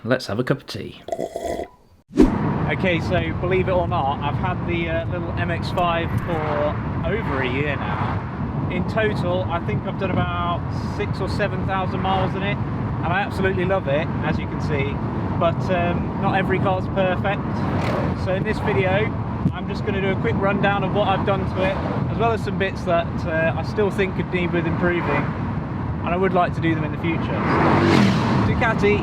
let's have a cup of tea. Okay, so believe it or not, I've had the little MX-5 for over a year now. In total, I think I've done about 6,000 or 7,000 miles in it, and I absolutely love it, as you can see. But not every car's perfect. So in this video, I'm just going to do a quick rundown of what I've done to it, as well as some bits that I still think could need with improving, and I would like to do them in the future. Ducati.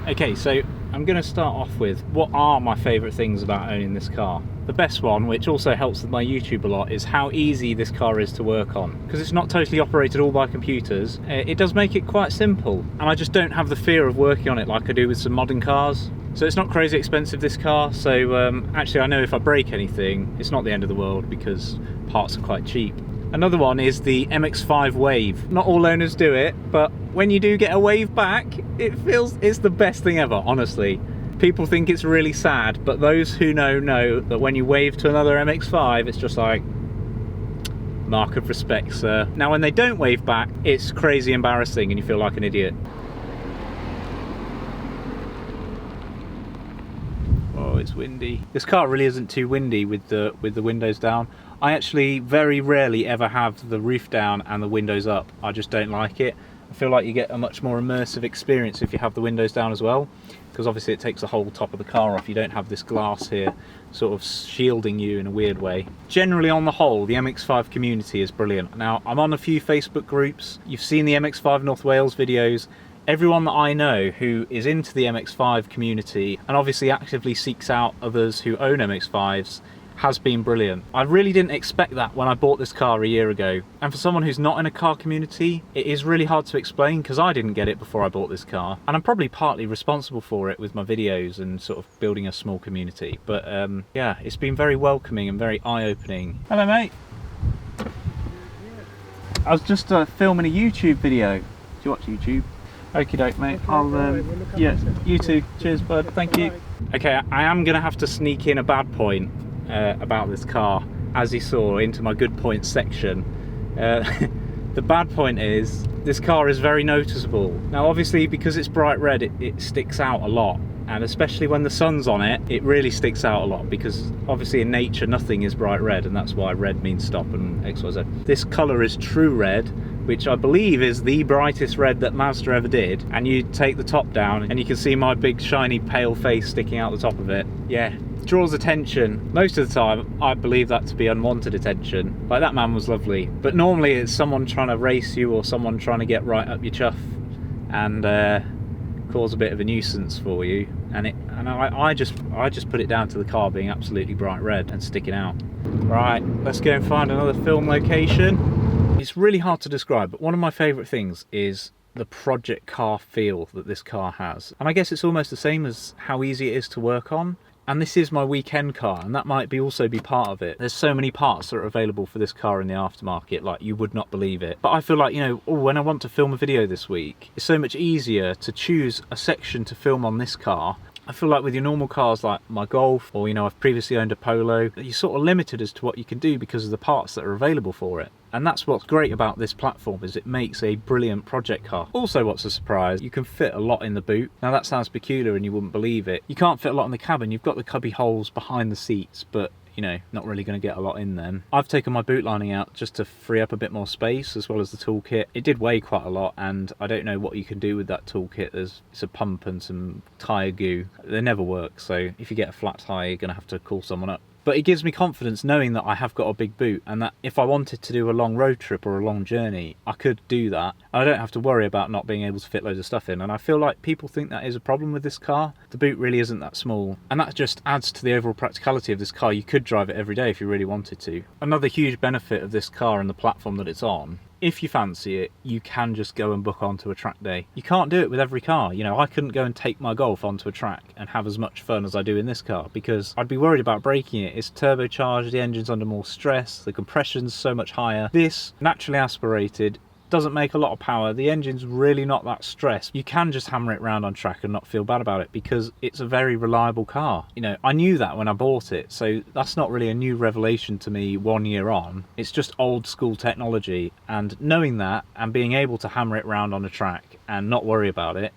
Okay, so I'm going to start off with what are my favourite things about owning this car. The best one, which also helps with my YouTube a lot, is how easy this car is to work on. Because it's not totally operated all by computers, it does make it quite simple. And I just don't have the fear of working on it like I do with some modern cars. So it's not crazy expensive, this car, so actually I know if I break anything, it's not the end of the world because parts are quite cheap. Another one is the MX-5 Wave. Not all owners do it, but when you do get a wave back, it's the best thing ever, honestly. People think it's really sad, but those who know that when you wave to another MX-5, it's just like, mark of respect, sir. Now when they don't wave back, it's crazy embarrassing and you feel like an idiot. Oh, it's windy. This car really isn't too windy with the windows down. I actually very rarely ever have the roof down and the windows up. I just don't like it. I feel like you get a much more immersive experience if you have the windows down as well, because obviously it takes the whole top of the car off. You don't have this glass here sort of shielding you in a weird way. Generally on the whole, the MX-5 community is brilliant. Now, I'm on a few Facebook groups. You've seen the MX-5 North Wales videos. Everyone that I know who is into the MX-5 community and obviously actively seeks out others who own MX-5s has been brilliant. I really didn't expect that when I bought this car a year ago. And for someone who's not in a car community, it is really hard to explain because I didn't get it before I bought this car. And I'm probably partly responsible for it with my videos and sort of building a small community. But yeah, it's been very welcoming and very eye-opening. Hello, mate. I was just filming a YouTube video. Do you watch YouTube? Okie doke, mate. Okay, I'll, yeah, you too. Cheers, bud. Thank you. Okay, I am going to have to sneak in a bad point about this car, as you saw, into my good points section. The bad point is this car is very noticeable. Now obviously because it's bright red it sticks out a lot, and especially when the sun's on it, it really sticks out a lot, because obviously in nature nothing is bright red, and that's why red means stop and XYZ. This colour is true red, which I believe is the brightest red that Mazda ever did, and you take the top down and you can see my big shiny pale face sticking out the top of it. Yeah, draws attention. Most of the time I believe that to be unwanted attention. Like, that man was lovely, but normally it's someone trying to race you or someone trying to get right up your chuff and cause a bit of a nuisance for you, and I just put it down to the car being absolutely bright red and sticking out. Right, let's go and find another film location. It's really hard to describe, but one of my favourite things is the project car feel that this car has. And I guess it's almost the same as how easy it is to work on. And this is my weekend car, and that might also be part of it. There's so many parts that are available for this car in the aftermarket, like you would not believe it. But I feel like, you know, when I want to film a video this week, it's so much easier to choose a section to film on this car. I feel like with your normal cars like my Golf, or, you know, I've previously owned a Polo, you're sort of limited as to what you can do because of the parts that are available for it. And that's what's great about this platform, is it makes a brilliant project car. Also, what's a surprise, you can fit a lot in the boot. Now that sounds peculiar and you wouldn't believe it. You can't fit a lot in the cabin. You've got the cubby holes behind the seats, but you know, not really going to get a lot in them. I've taken my boot lining out just to free up a bit more space, as well as the toolkit. It did weigh quite a lot, and I don't know what you can do with that toolkit. It's a pump and some tyre goo. They never work, so if you get a flat tyre, you're going to have to call someone up. But it gives me confidence knowing that I have got a big boot, and that if I wanted to do a long road trip or a long journey, I could do that. I don't have to worry about not being able to fit loads of stuff in, and I feel like people think that is a problem with this car. The boot really isn't that small, and that just adds to the overall practicality of this car. You could drive it every day if you really wanted to. Another huge benefit of this car and the platform that it's on, if you fancy it, you can just go and book onto a track day. You can't do it with every car. You know, I couldn't go and take my Golf onto a track and have as much fun as I do in this car, because I'd be worried about breaking it. It's turbocharged, the engine's under more stress, the compression's so much higher. This, naturally aspirated, doesn't make a lot of power, the engine's really not that stressed. You can just hammer it around on track and not feel bad about it because it's a very reliable car. You know, I knew that when I bought it, so that's not really a new revelation to me 1 year on. It's just old school technology, and knowing that and being able to hammer it around on a track and not worry about it,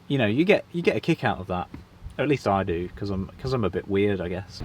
you know, you get a kick out of that. Or at least I do, because I'm a bit weird, I guess.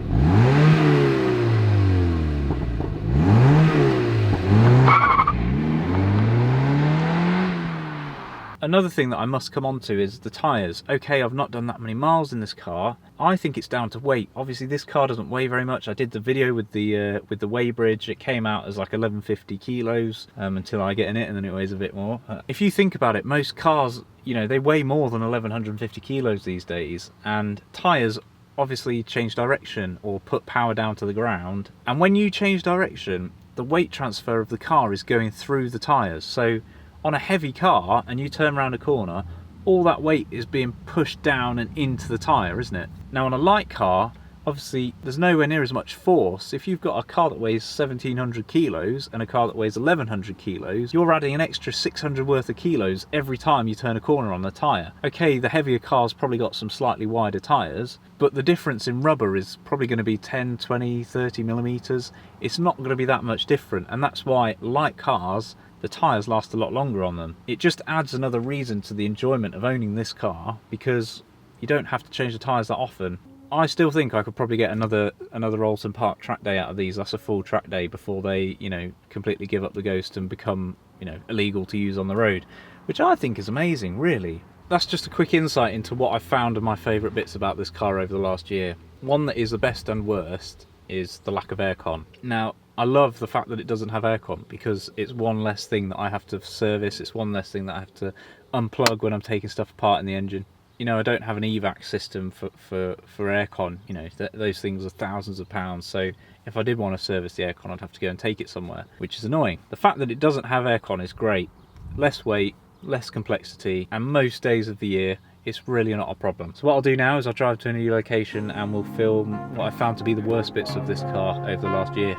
Another thing that I must come on to is the tyres. Okay, I've not done that many miles in this car. I think it's down to weight. Obviously this car doesn't weigh very much. I did the video with the weighbridge. It came out as like 1150 kilos until I get in it, and then it weighs a bit more. If you think about it, most cars, you know, they weigh more than 1150 kilos these days, and tyres obviously change direction or put power down to the ground. And when you change direction, the weight transfer of the car is going through the tyres. So on a heavy car and you turn around a corner, all that weight is being pushed down and into the tyre, isn't it? Now on a light car, obviously there's nowhere near as much force. If you've got a car that weighs 1700 kilos and a car that weighs 1100 kilos, you're adding an extra 600 worth of kilos every time you turn a corner on the tyre. Okay, the heavier car's probably got some slightly wider tyres, but the difference in rubber is probably going to be 10, 20, 30 millimeters. It's not going to be that much different, and that's why light cars, the tyres last a lot longer on them. It just adds another reason to the enjoyment of owning this car, because you don't have to change the tyres that often. I still think I could probably get another Alton Park track day out of these. That's a full track day before they, you know, completely give up the ghost and become, you know, illegal to use on the road, which I think is amazing, really. That's just a quick insight into what I've found are my favourite bits about this car over the last year. One that is the best and worst is the lack of aircon. Now, I love the fact that it doesn't have aircon, because it's one less thing that I have to service. It's one less thing that I have to unplug when I'm taking stuff apart in the engine. You know, I don't have an evac system for aircon. You know, those things are thousands of pounds. So if I did want to service the aircon, I'd have to go and take it somewhere, which is annoying. The fact that it doesn't have aircon is great. Less weight, less complexity, and most days of the year it's really not a problem. So what I'll do now is I'll drive to a new location and we'll film what I found to be the worst bits of this car over the last year.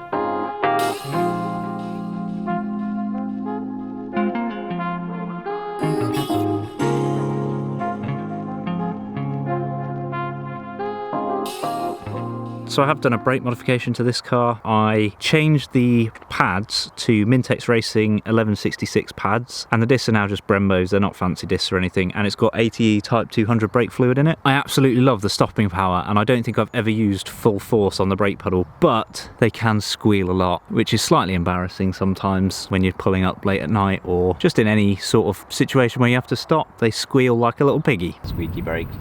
So I have done a brake modification to this car. I changed the pads to Mintex Racing 1166 pads, and the discs are now just Brembos. They're not fancy discs or anything, and it's got ATE Type 200 brake fluid in it. I absolutely love the stopping power, and I don't think I've ever used full force on the brake pedal, but they can squeal a lot, which is slightly embarrassing sometimes when you're pulling up late at night or just in any sort of situation where you have to stop. They squeal like a little piggy. Squeaky brakes.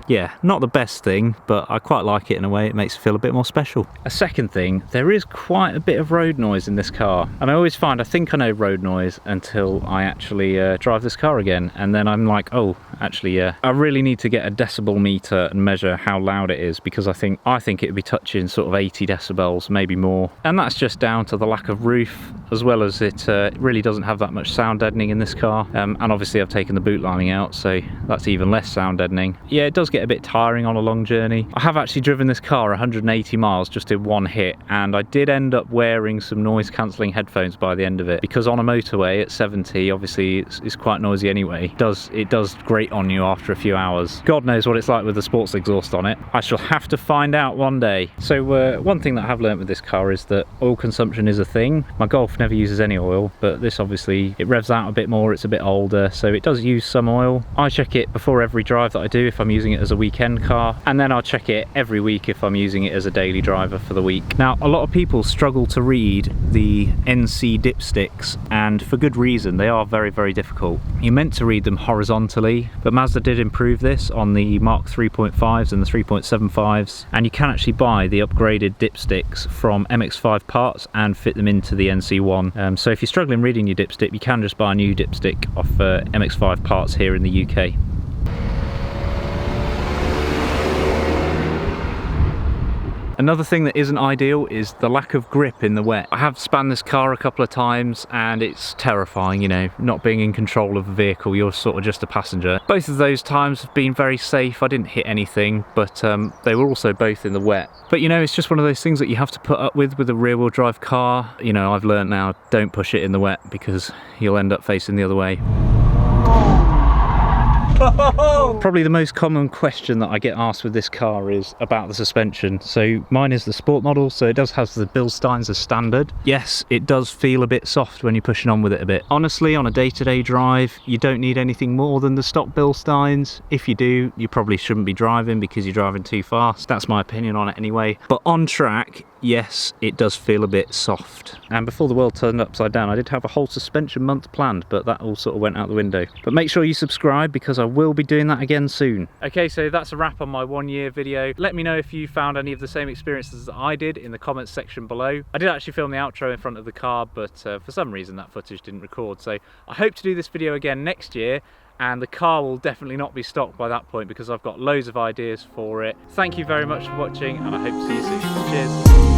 Yeah, not the best thing, but I quite like it in a way. It makes it feel a bit more special. A second thing, there is quite a bit of road noise in this car. And I always find I think I know road noise until I actually drive this car again. And then I'm like, oh, actually, I really need to get a decibel meter and measure how loud it is, because I think it would be touching sort of 80 decibels, maybe more. And that's just down to the lack of roof, as well as it really doesn't have that much sound deadening in this car. And obviously I've taken the boot lining out, so that's even less sound deadening. Yeah, it does get a bit tiring on a long journey. I have actually driven this car 180 miles just in one hit, and I did end up wearing some noise cancelling headphones by the end of it, because on a motorway at 70, obviously it's quite noisy anyway. It does grate on you after a few hours. God knows what it's like with the sports exhaust on it. I shall have to find out one day. So one thing that I have learnt with this car is that oil consumption is a thing. My Golf never uses any oil, but this obviously, it revs out a bit more, it's a bit older, so it does use some oil. I check it before every drive that I do if I'm using it as a weekend car, and then I'll check it every week if I'm using it as a daily driver for the week. Now, a lot of people struggle to read the NC dipsticks, and for good reason. They are very, very difficult. You're meant to read them horizontally, but Mazda did improve this on the Mark 3.5s and the 3.75s, and you can actually buy the upgraded dipsticks from MX-5 parts and fit them into the NC1. So if you're struggling reading your dipstick, you can just buy a new dipstick off MX-5 parts here in the UK. Another thing that isn't ideal is the lack of grip in the wet. I have spanned this car a couple of times and it's terrifying, you know, not being in control of the vehicle, you're sort of just a passenger. Both of those times have been very safe. I didn't hit anything, but they were also both in the wet. But you know, it's just one of those things that you have to put up with a rear-wheel drive car. You know, I've learned now, don't push it in the wet because you'll end up facing the other way. Probably the most common question that I get asked with this car is about the suspension. So mine is the sport model, so it does have the Bilsteins as standard. Yes, it does feel a bit soft when you're pushing on with it a bit. Honestly, on a day-to-day drive, you don't need anything more than the stock Bilsteins. If you do, you probably shouldn't be driving because you're driving too fast. That's my opinion on it anyway. But on track, yes, it does feel a bit soft. And before the world turned upside down, I did have a whole suspension month planned, but that all sort of went out the window. But make sure you subscribe because I will be doing that again soon. Okay, so that's a wrap on my 1 year video. Let me know if you found any of the same experiences that I did in the comments section below. I did actually film the outro in front of the car, but for some reason that footage didn't record. So I hope to do this video again next year, and the car will definitely not be stocked by that point because I've got loads of ideas for it. Thank you very much for watching, and I hope to see you soon. Cheers.